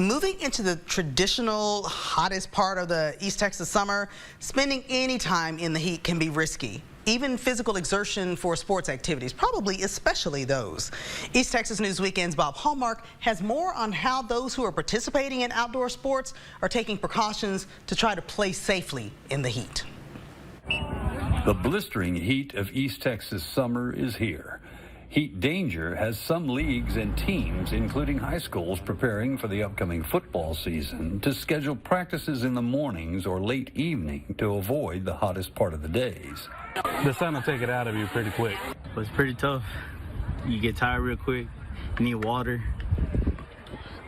Moving into the traditional hottest part of the East Texas summer, spending any time in the heat can be risky. Even physical exertion for sports activities, probably especially those. East Texas News Weekend's Bob Hallmark has more on how those who are participating in outdoor sports are taking precautions to try to play safely in the heat. The blistering heat of East Texas summer is here. Heat danger has some leagues and teams, including high schools, preparing for the upcoming football season to schedule practices in the mornings or late evening to avoid the hottest part of the days. The sun will take it out of you pretty quick. It's pretty tough. You get tired real quick, you need water,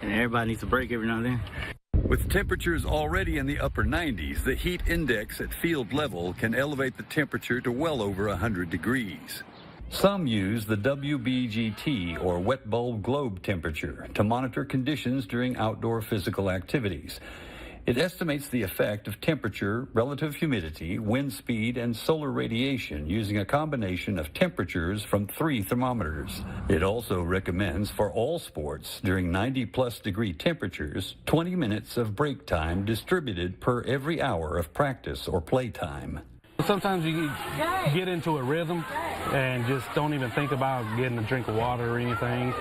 and everybody needs a break every now and then. With temperatures already in the upper 90s, the heat index at field level can elevate the temperature to well over 100 degrees. Some use the WBGT, or wet bulb globe temperature, to monitor conditions during outdoor physical activities. It estimates the effect of temperature, relative humidity, wind speed, and solar radiation using a combination of temperatures from 3 thermometers. It also recommends for all sports during 90-plus degree temperatures, 20 minutes of break time distributed per every hour of practice or play time. Sometimes you get into a rhythm and just don't even think about getting a drink of water or anything.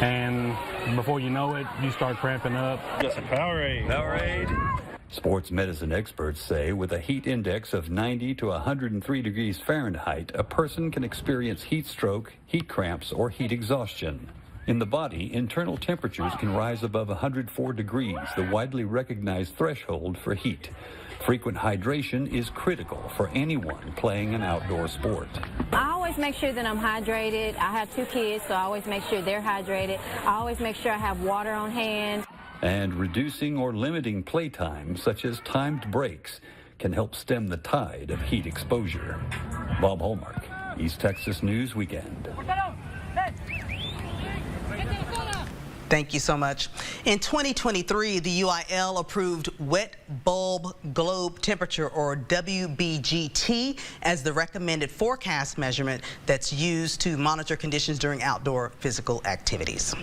And before you know it, you start cramping up. Just a Powerade. Powerade. Sports medicine experts say with a heat index of 90 to 103 degrees Fahrenheit, a person can experience heat stroke, heat cramps, or heat exhaustion. In the body, internal temperatures can rise above 104 degrees, the widely recognized threshold for heat. Frequent hydration is critical for anyone playing an outdoor sport. I always make sure that I'm hydrated. I have 2 kids, so I always make sure they're hydrated. I always make sure I have water on hand. And reducing or limiting playtime, such as timed breaks, can help stem the tide of heat exposure. Bob Hallmark, East Texas News Weekend. Thank you so much. In 2023, the UIL approved wet bulb globe temperature, or WBGT, as the recommended forecast measurement that's used to monitor conditions during outdoor physical activities.